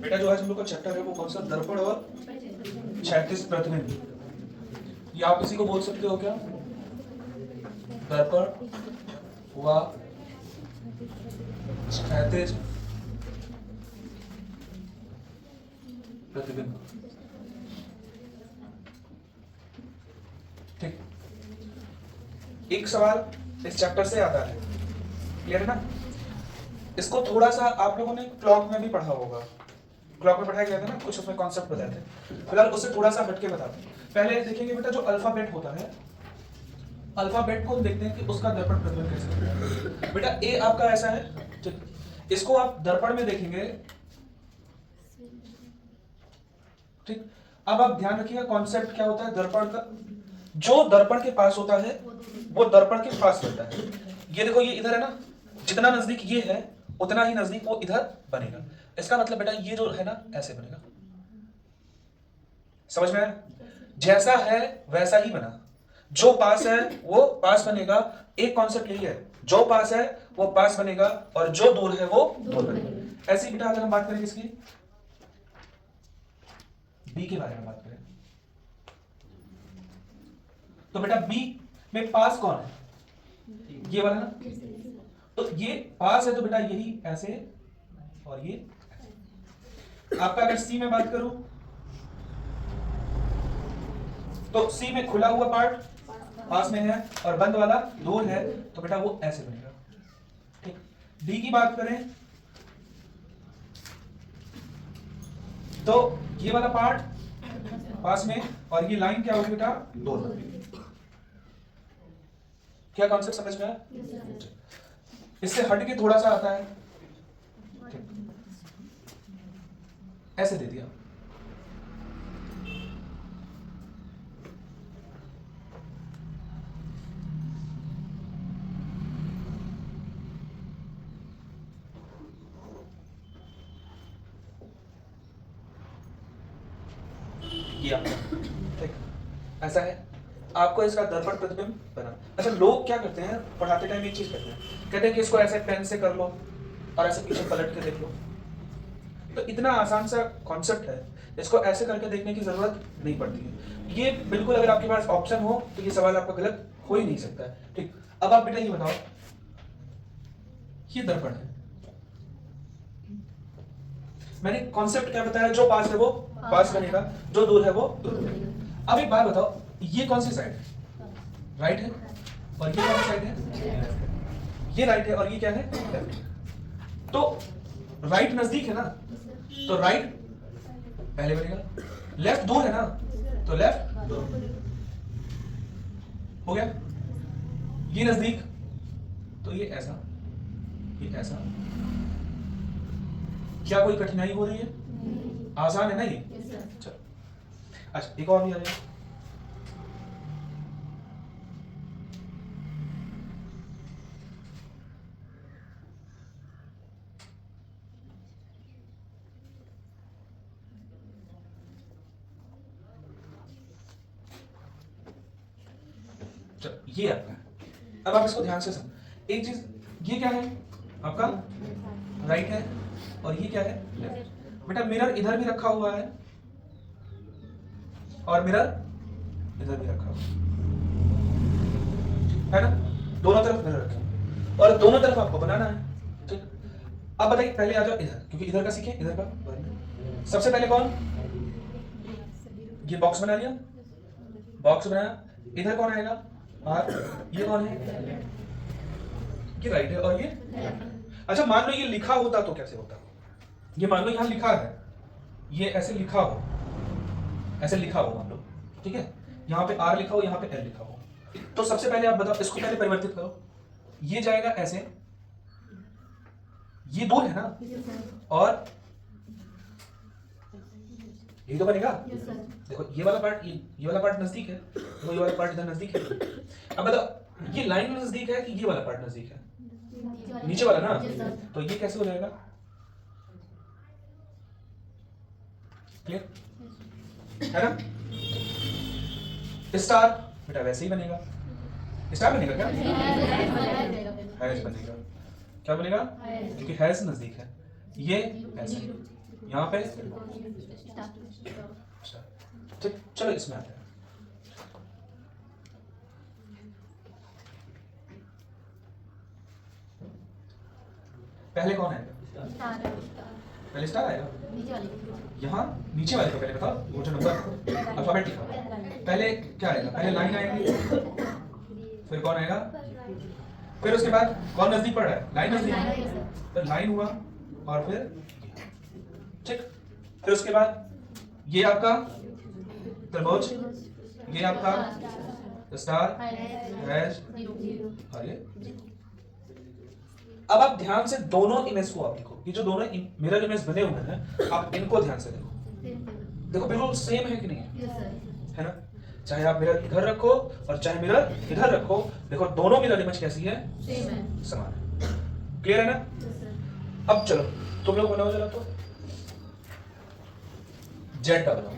बेटा जो आज हम लोग का चैप्टर है वो कौन सा, दर्पण और क्षैतिज प्रतिबिंब। या आप किसी को बोल सकते हो क्या, दर्पण व क्षैतिज प्रतिबिंब। ठीक, एक सवाल इस चैप्टर से आता है, क्लियर है ना। इसको थोड़ा सा आप लोगों ने क्लॉक में भी पढ़ा होगा, क्लॉक में पढ़ाया गया था ना, कुछ उसमें कॉन्सेप्ट बताए थे। फिलहाल उससे थोड़ा सा हटके बताते हैं। पहले देखेंगे बेटा जो अल्फाबेट होता है, अल्फाबेट को देखते हैं कि उसका दर्पण प्रतिबिंब कैसे होता है। बेटा ए आपका ऐसा है, ठीक, इसको आप दर्पण में देखेंगे, ठीक। अब आप ध्यान रखिएगा कॉन्सेप्ट क्या होता है दर्पण का, जो दर्पण के पास होता है वो दर्पण के पास बनता है। ये देखो ये इधर है ना, जितना नजदीक ये है उतना ही नजदीक वो इधर बनेगा। इसका मतलब बेटा ये जो है ना ऐसे बनेगा, समझ में आया, जैसा है वैसा ही बना, जो पास है वो पास बनेगा। एक कॉन्सेप्ट यही है, जो पास है वो पास बनेगा और जो दूर है वो दूर बनेगा। ऐसी बेटा अगर हम बात करें किसकी, बी के बारे में बात करें, तो बेटा बी में पास कौन है, ये वाला ना, तो ये पास है तो बेटा यही ऐसे और ये ऐसे। आपका अगर सी में बात करूं तो सी में खुला हुआ पार्ट पास में है और बंद वाला दूर है, तो बेटा वो ऐसे बनेगा, ठीक। डी की बात करें तो ये वाला पार्ट पास में और ये लाइन क्या होगी बेटा दूर। क्या कॉन्सेप्ट समझ में आया? इससे हट के थोड़ा सा आता है, ऐसे दे दिया, किया, ठीक, ऐसा है। आपको इसका दर्पण प्रतिबिंब बना। अच्छा लोग क्या करते हैं पढ़ाते टाइम, एक चीज करते हैं, कहते हैं कि इसको ऐसे पेन से कर लो और ऐसे पीछे पलट के देख लो। तो इतना आसान सा कॉन्सेप्ट है, इसको ऐसे करके देखने की जरूरत नहीं पड़ती है। ये बिल्कुल अगर आपके पास ऑप्शन हो तो ये सवाल आपका गलत हो ही नहीं सकता है, ठीक। अब आप बेटा ये बताओ, ये दर्पण है, मैंने कॉन्सेप्ट क्या बताया, जो पास है वो पास बनेगा, जो दूर है वो दूर बनेगा। अब एक बात बताओ, ये कौन सी साइड है, राइट है, और ये कौन सी साइड है, ये राइट है और ये क्या है लेफ्ट। तो राइट नजदीक है ना, तो राइट पहले बनेगा, लेफ्ट दूर है ना, तो लेफ्ट दूर हो गया। ये नजदीक तो ये ऐसा, ये ऐसा। क्या कोई कठिनाई हो रही है? आसान है ना ये? चलो अच्छा एक और भी आ जाए, ये आपका है। अब आप इसको ध्यान से समझ, एक चीज, ये क्या है आपका राइट है और ये क्या है लेफ्ट। बेटा मिरर इधर भी रखा हुआ है और मिरर इधर भी रखा हुआ है ना, दोनों तरफ मिरर रखे और दोनों तरफ आपको बनाना है, ठीक। अब बताइए पहले आ जाओ इधर, क्योंकि इधर का सीखे, इधर का सबसे पहले कौन, ये बॉक्स बना लिया, बॉक्स बनाया, इधर कौन आएगा आर, ये कौन है, ये राइट है और ये। अच्छा मान लो ये लिखा होता तो कैसे होता, ये मान लो यहां लिखा है, ये ऐसे लिखा हो, ऐसे लिखा हो मान लो, ठीक है, यहां पे आर लिखा हो, यहां पे एल लिखा हो, तो सबसे पहले आप बताओ, इसको पहले परिवर्तित करो, ये जाएगा ऐसे, ये दूर है ना, और ये तो बनेगा, देखो ये वाला पार्ट, ये वाला पार्ट नजदीक है, तो ये वाला पार्ट इधर नजदीक है। अब बताओ ये लाइन नजदीक है कि ये वाला पार्ट नजदीक है, नीचे वाला ना, तो ये कैसे हो जाएगा, क्लियर है ना। स्टार बेटा वैसे ही बनेगा, स्टार बनेगा क्या, हैज बनेगा, क्या बनेगा, क्योंकि हैज नजदीक है, ये ऐसे, यहाँ पे ठीक। चलो इसमें आते हैं। पहले कौन है? पहले स्टार आएगा। यहाँ नीचे वाले को पहले बताओ, वो जो नंबर अल्फाबेटिक पहले क्या आएगा? पहले लाइन आएगी, फिर कौन आएगा, फिर उसके बाद कौन नजदीक पड़ रहा है? लाइन नजदीक, फिर लाइन हुआ और फिर ठीक। फिर उसके बाद ये आपका त्रिभुज, ये आपका स्टार, हैश और ये। अब आप ध्यान से दोनों इमेज को आप देखो, ये जो दोनों मिरर इमेज बने हुए हैं, आप इनको ध्यान से देखो। देखो बिल्कुल सेम है कि नहीं है ना? चाहे आप मिरर इधर रखो और चाहे मिरर इधर रखो, देखो दोनों मिरर इमेज कैसी है? सेम है, समान है। क्लियर है ना? अब चलो तुम लोग बनाओ जरा, तो जेड का बनाओ।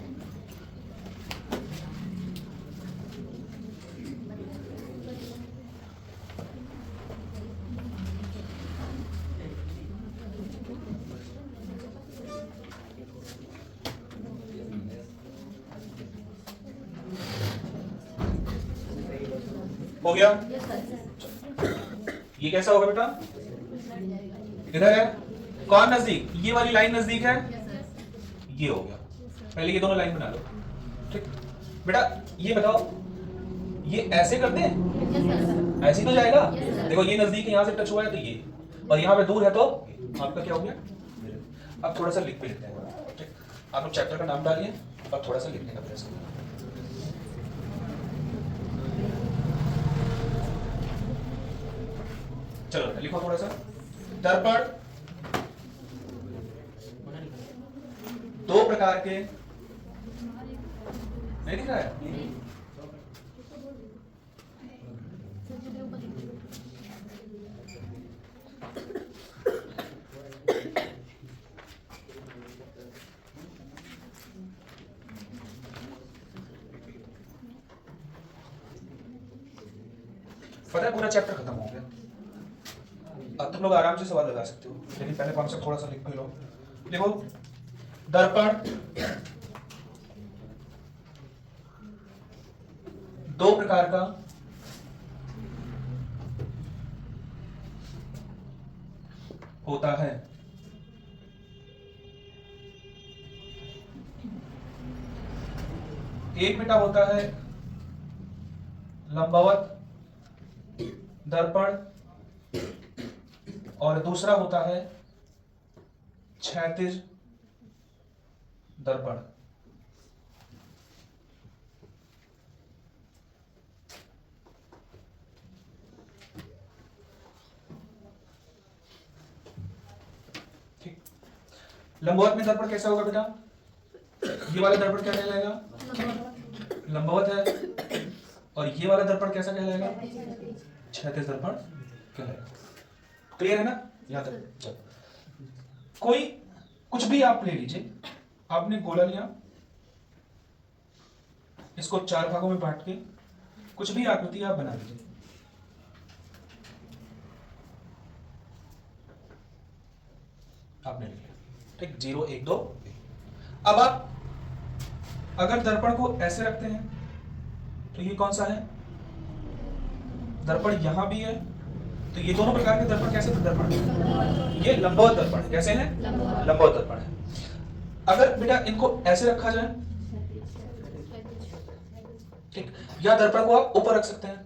हो गया? ये कैसा होगा बेटा? इधर है कौन नजदीक? ये वाली लाइन नजदीक है, ये हो गया। पहले ये दोनों लाइन बना लो, ठीक बेटा। ये बताओ, ये ऐसे करते हैं? ऐसे तो जाएगा। देखो ये नजदीक है, यहां से टच हुआ है तो ये, और यहां पे दूर है तो आपका क्या हो गया? अब थोड़ा सा लिख भी लेते हैं, ठीक। आप लोग चैप्टर का नाम डालिए और थोड़ा सा लिखने का प्रयास करिए। चलो लिखो थोड़ा सा। दर्पण दो प्रकार के, नहीं दिख रहा है? पता है पूरा चैप्टर खत्म हो गया। अब तुम लोग आराम से सवाल लगा सकते हो, लेकिन पहले कॉन्सेप्ट थोड़ा सा लिख भी लो। देखो दर्पण दो प्रकार का होता है। एक बेटा होता है लंबवत दर्पण और दूसरा होता है क्षैतिज दर्पण। ठीक। लंबवत में दर्पण कैसा होगा बेटा? ये वाला दर्पण क्या कहलाएगा? लंबवत है। और ये वाला दर्पण कैसा कहलाएगा? क्षैतिज दर्पण कहलाएगा। क्लियर है ना? यहां तक चलो। कोई कुछ भी आप ले लीजिए, आपने गोला लिया, इसको चार भागों में बांट के कुछ भी आकृति आप बना लीजिए। आपने लिया, ठीक, 0 1 2। अब आप अगर दर्पण को ऐसे रखते हैं तो ये कौन सा है? दर्पण यहां भी है, तो ये दोनों प्रकार के दर्पण कैसे दर्पण है? ये लंबवत दर्पण है। कैसे हैं? लंबवत दर्पण है। अगर बेटा इनको ऐसे रखा जाए, ठीक, या दर्पण को आप ऊपर रख सकते हैं,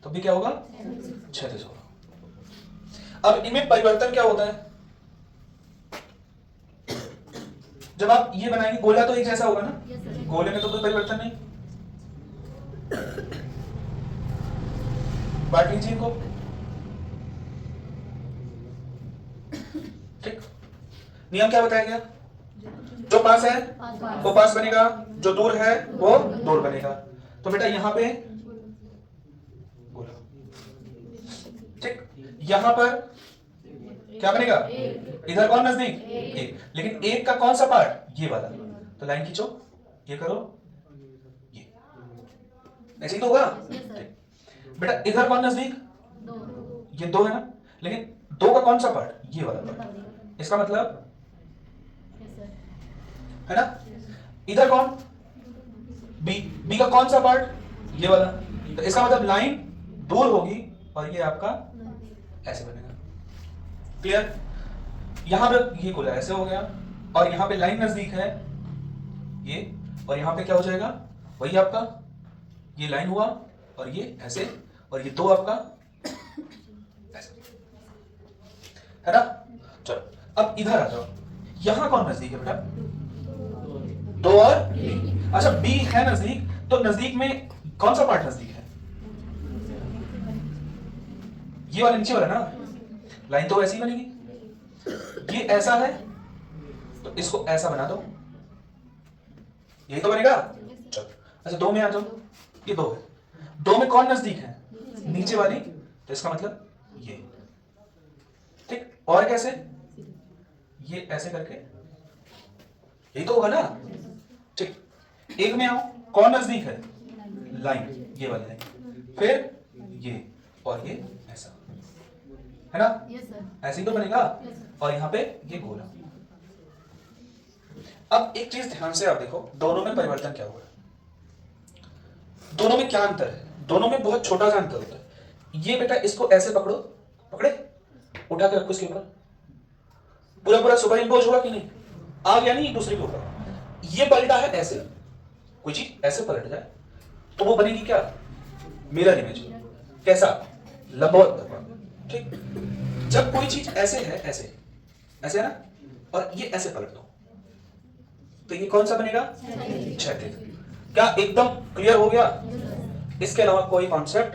तो भी क्या होगा? क्षैतिज होगा। अब इनमें परिवर्तन क्या होता है? जब आप ये बनाएंगे, गोला तो एक जैसा होगा ना, गोले में तो कोई परिवर्तन नहीं। बांट लीजिए इनको, ठीक। नियम क्या बताया गया? जो पास है वो पास बनेगा, जो दूर है वो दूर बनेगा। तो बेटा यहां पे गोला, ठीक। यहां पर क्या बनेगा? इधर कौन नजदीक? एक। लेकिन एक का कौन सा पार्ट? ये वाला। तो लाइन खींचो, ये करो, ये ऐसे ही तो होगा। बेटा इधर कौन नजदीक? ये 2 है ना, लेकिन 2 का कौन सा पार्ट? ये वाला पार्ट। इसका मतलब है ना। इधर कौन, बी, बी का कौन सा पार्ट, ये वाला, तो इसका मतलब लाइन दूर होगी और ये आपका ऐसे बनेगा। क्लियर। यहां पे ये खुला ऐसे हो गया और यहां पे लाइन नजदीक है ये, और यहां पे क्या हो जाएगा, वही आपका ये लाइन हुआ और ये ऐसे, और ये दो आपका ऐसे, है ना। चलो अब इधर आ जाओ, यहां कौन नजदीक है बेटा, दो और बी। अच्छा बी है नजदीक, तो नजदीक में कौन सा पार्ट नजदीक है, ये वाला नीचे वाला ना, लाइन तो ऐसी बनेगी, ये ऐसा है तो इसको ऐसा बना दो, यही तो बनेगा। चलो अच्छा दो में आ जाओ, ये दो है, दो में कौन नजदीक है, नीचे वाली, तो इसका मतलब ये, ठीक। और कैसे, ये ऐसे करके, यही तो होगा ना, ठीक। एक में आओ, कौन नजदीक है, लाइन, ये वाली लाइन, फिर ये और ये ऐसा, है ना। ऐसे ही तो बनेगा। और यहां पे ये गोला। अब एक चीज ध्यान से आप देखो, दोनों में परिवर्तन क्या हुआ है, दोनों में क्या अंतर है, दोनों में बहुत छोटा सा अंतर होता है। ये बेटा इसको ऐसे पकड़ो, पकड़े, उठा के रखो इसके ऊपर, पूरा पूरा सुपर इम्पोज हुआ कि नहीं, आ गया नहीं एक दूसरे के ऊपर। ये पलटा है ऐसे, कोई चीज ऐसे पलट जाए तो वो बनेगी क्या, मिरर इमेज। कैसा, लंबवत, ठीक। जब कोई चीज ऐसे है, ऐसे ऐसे है ना, और ये ऐसे पलट दो तो ये कौन सा बनेगा, क्षैतिज। क्या एकदम क्लियर हो गया, इसके अलावा कोई कॉन्सेप्ट।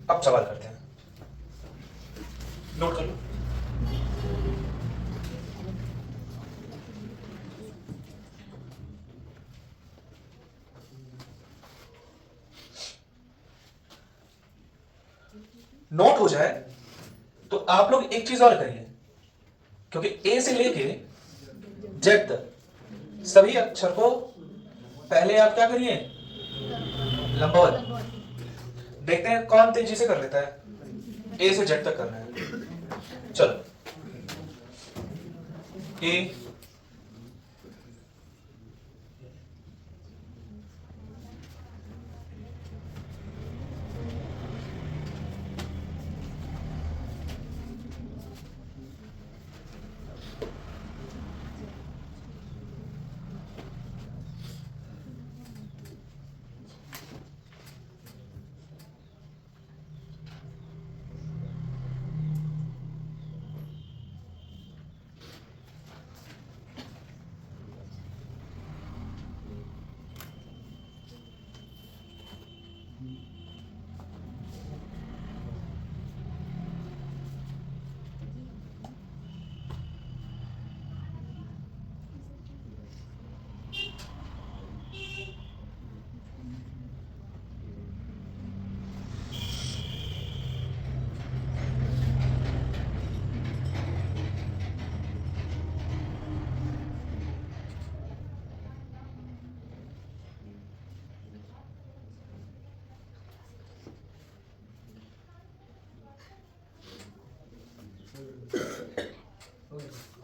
अब सवाल करते हैं, नोट कर लो। नोट हो जाए तो आप लोग एक चीज और करिए, क्योंकि ए से लेके जेड तक सभी अक्षर को पहले आप क्या करिए, लंबवत। देखते हैं कौन तेजी से कर लेता है, ए से जेड तक करना है। चलो ए,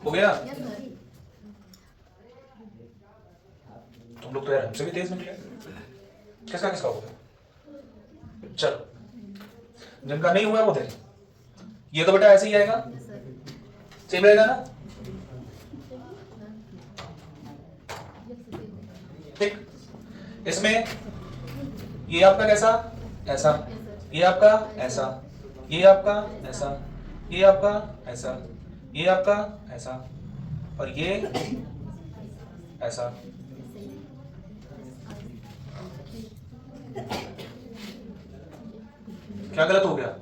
हो गया। तुम लोग तो यार हमसे भी तेज निकले, किसका किसका हो गया। चलो जिनका नहीं हुआ वो देख, ये तो बेटा ऐसे ही आएगा, सेम रहेगा ना, ठीक। इसमें ये आपका कैसा, ऐसा, ये आपका ऐसा, ये आपका ऐसा, ये आपका ऐसा, ये आपका ऐसा, और ये ऐसा। क्या गलत हो गया,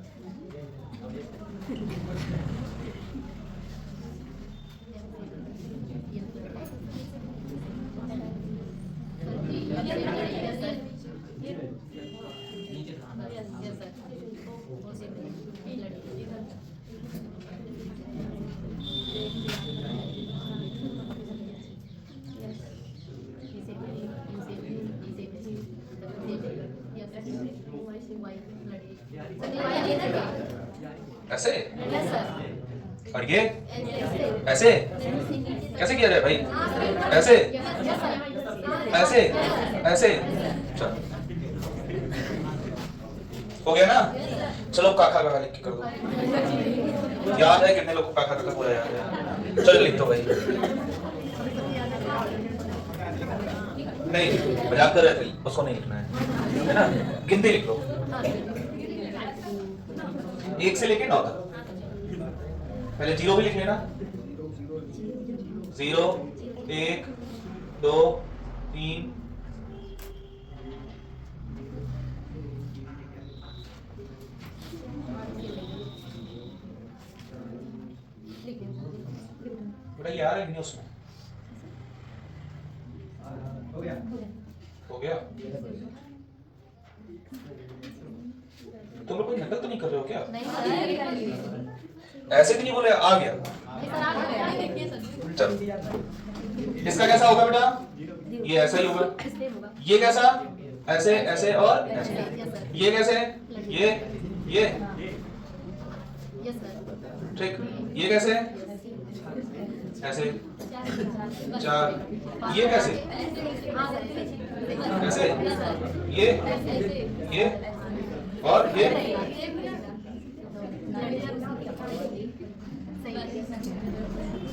ऐसे, और ये ऐसे, कैसे किया जाए भाई? ऐसे ऐसे ऐसे। चलो हो गया ना? चलो काका काका लिख के कर दो। याद है कितने लोग को काका काका पूरा याद है? चलो लिख दो भाई। नहीं मजाक कर रहे थे, उसको नहीं लिखना है ना? गिनती लिख लो 1 से लेके 9 तक। पहले 0 भी लिख लेना। 0 1 2 3 बेटा ये आ रहा है कि नहीं उसमें? हो गया? तुम लोग कोई नकल तो नहीं कर रहे हो क्या? ऐसे भी नहीं बोले आ गया। चलो इसका कैसा होगा बेटा? ये ऐसा ही होगा। ये कैसा? ऐसे ऐसे और ऐसे। ये कैसे? ये ठीक। ये कैसे? ऐसे 4। ये कैसे? ऐसे। ये और ये।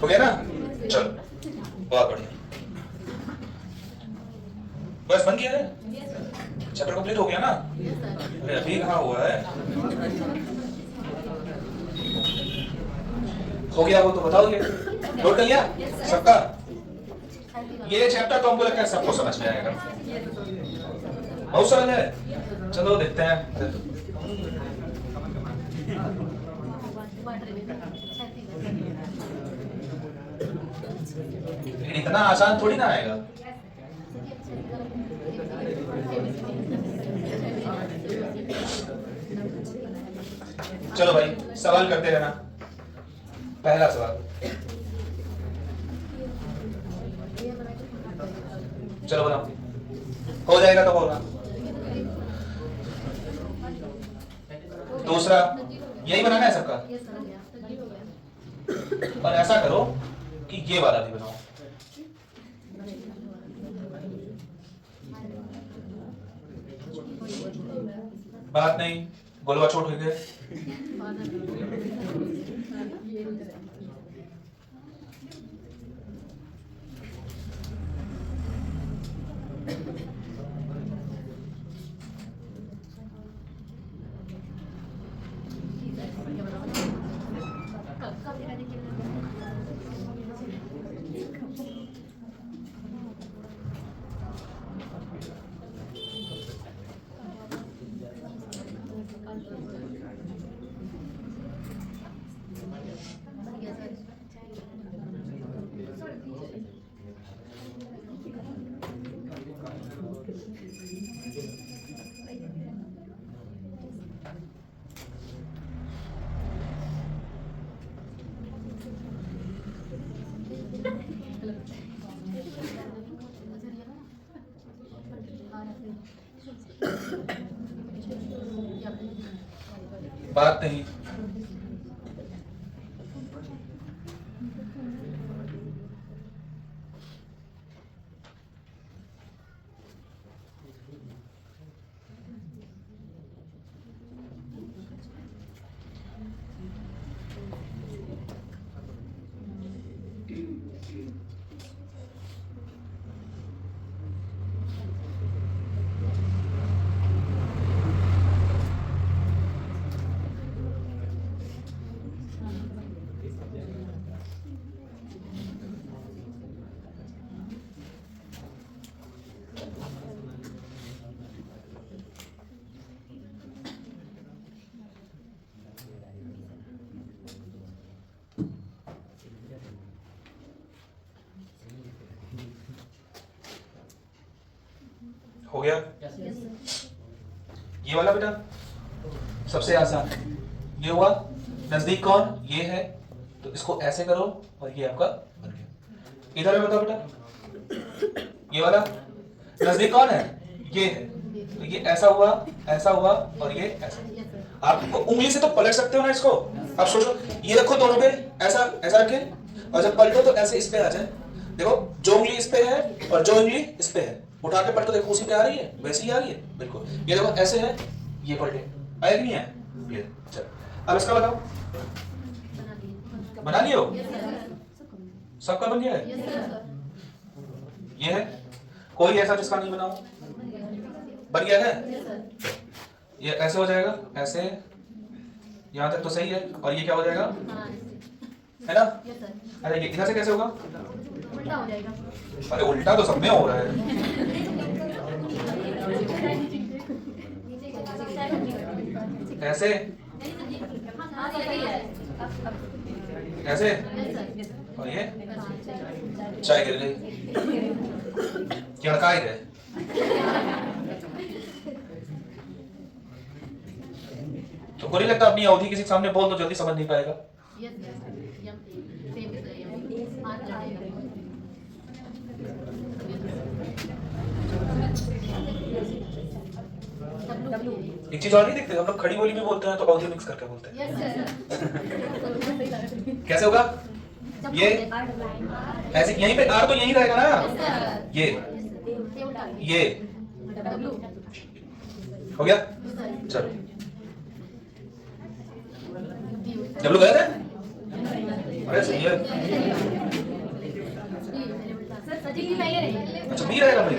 हो गया ना? चलो बहुत बढ़िया। बस बन गया है? चैप्टर कंप्लीट हो गया ना? अरे अभी कहाँ हुआ है? हो गया वो तो बताओगे? नोट कर लिया सबका? ये चैप्टर तो हमको लगता है सबको समझ में आएगा। बहुत सरल है। चलो देखते हैं। इतना आसान थोड़ी ना आएगा। चलो भाई सवाल करते रहना। पहला सवाल, चलो बनाओ। हो जाएगा तो होगा। दूसरा यही बनाना है सबका। और ऐसा करो कि ये वाला भी बनाओ। बात नहीं, गोलवा छोट हो गए। बात नहीं, हो गया? ये वाला बेटा सबसे आसान। ये हुआ नजदीक कौन? ये है, तो इसको ऐसे करो और ये आपका बन गया। इधर है बताओ बेटा, ये वाला नजदीक कौन है? ये है, तो ये ऐसा हुआ और ये ऐसा। आप उंगली से तो पलट सकते हो ना इसको। अब सोचो, ये रखो दोनों पे, ऐसा ऐसा रखे, और जब पलटो तो ऐसे इस पे आ जाए। देखो जो उंगली इस पे है और जो उंगली इस पे है, उठा के पलटो, देखो उसी पे आ रही है, वैसे ही आ रही है बिल्कुल। ये देखो ऐसे है, ये पलटे, आया कि नहीं है? क्लियर। चलो अब इसका बताओ, बना लिए हो? सबका बन गया है? ये है, कोई ऐसा जिसका नहीं बना हो? बन गया है? ये ऐसे हो जाएगा, ऐसे, यहाँ तक तो सही है। और ये क्या हो जाएगा, है ना? अरे ये इधर से कैसे होगा? उल्टा हो जाएगा। अरे उल्टा तो सब में हो रहा है। ऐसे, ऐसे, और ये चाय गिर गई, क्या अड़काए गए। तुमको नहीं लगता अपनी अवधि किसी के सामने बोल तो जल्दी समझ नहीं पाएगा? एक चीज और नहीं देखते, हम लोग खड़ी बोली में बोलते हैं तो अवधि मिक्स करके बोलते हैं। कैसे होगा ये? ऐसे यहीं पे आर तो यहीं रहेगा ना, ये हो गया। चलो डब्लू गए थे? अरे सही है। अच्छा बी रहेगा भाई,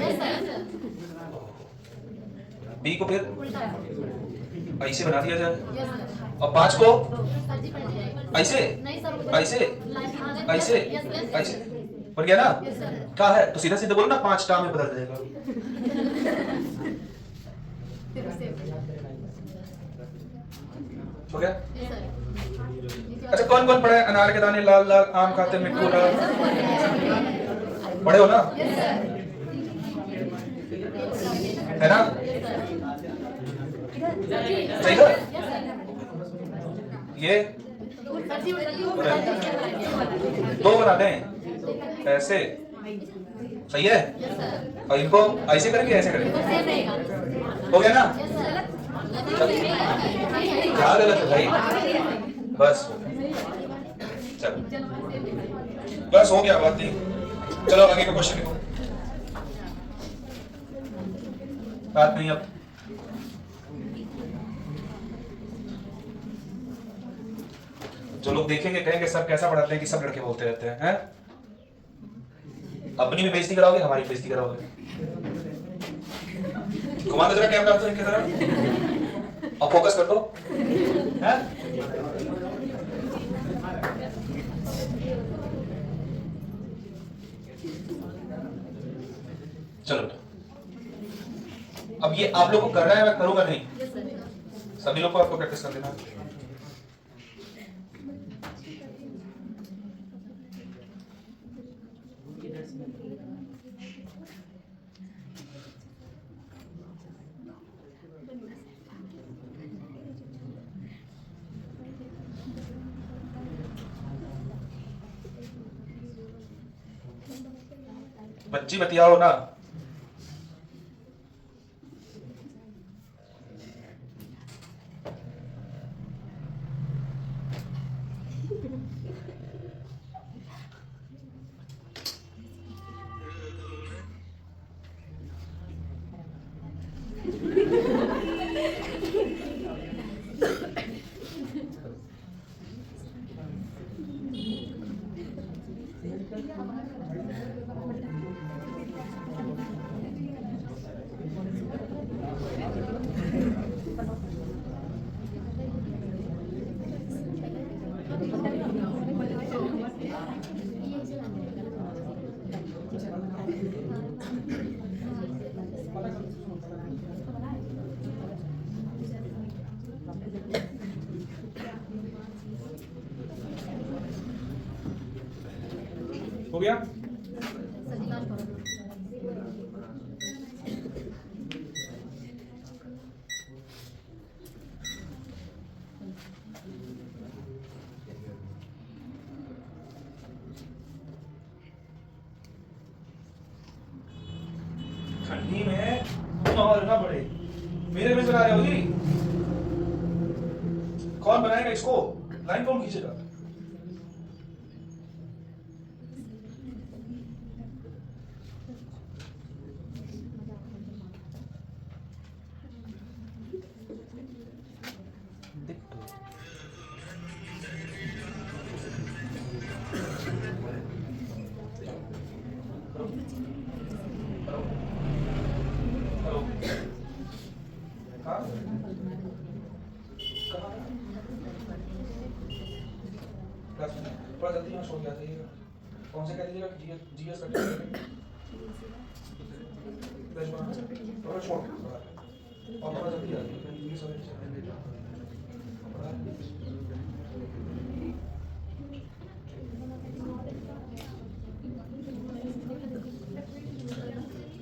बी को फिर ऐसे बना दिया जाए और 5 को ऐसे ऐसे ऐसे ऐसे बन गया ना? क्या है तो सीधा सीधा बोलो ना, 5 टा में बदल जाएगा। हो गया? अच्छा कौन कौन पढ़ा है अनार के दाने लाल लाल, आम खाते मिट्टू लाल? पढ़े हो ना? है ना? सही है? ये 2 बना दें ऐसे, सही है? और इनको ऐसे करेंगे, ऐसे करेंगे, हो गया ना? क्या गलत है भाई? बस चलो, बस हो गया, बात नहीं। चलो आगे का क्वेश्चन लिखो। बात नहीं अब जो लोग देखेंगे कहेंगे सर कैसा पढ़ाते हैं कि सब लड़के बोलते रहते हैं, हैं? अपनी भी बेइज्जती कराओगे, हमारी बेइज्जती कराओगे। घुमा दो जरा कैमरा तो इनकी तरफ और फोकस कर दो, हैं? चलो अब ये आप लोग को करना है, मैं करूंगा नहीं, सभी लोग को आपको प्रैक्टिस कर देना। बच्ची बतियाओ ना। हो गया? ठंडी में और ना बढ़े, मेरे में चला रहे हो जी? कौन बनाएगा इसको? लाइन कौन खींचेगा? 10 मिनट थोड़ा जल्दी यहाँ छोड़ के आ जाइएगा। कौन से कह दीजिएगा कि जीएस का थोड़ा छोड़ और थोड़ा जल्दी आ जाइए इंग्लिश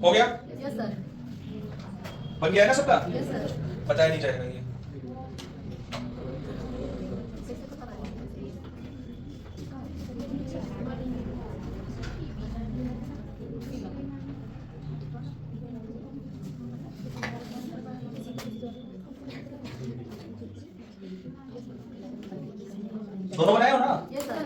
हो गया? Yes sir. बन गया है ना सबका? Yes sir. बताया नहीं जाएगा ये। दोनों बनाए हो ना? Yes sir.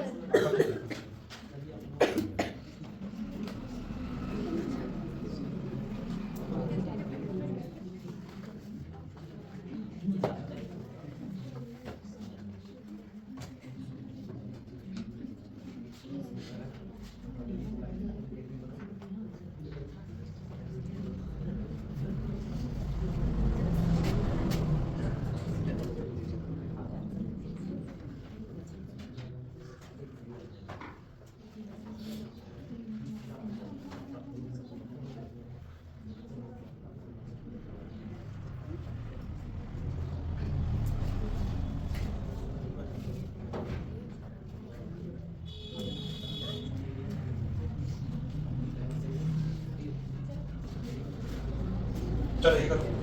चलो ये करो।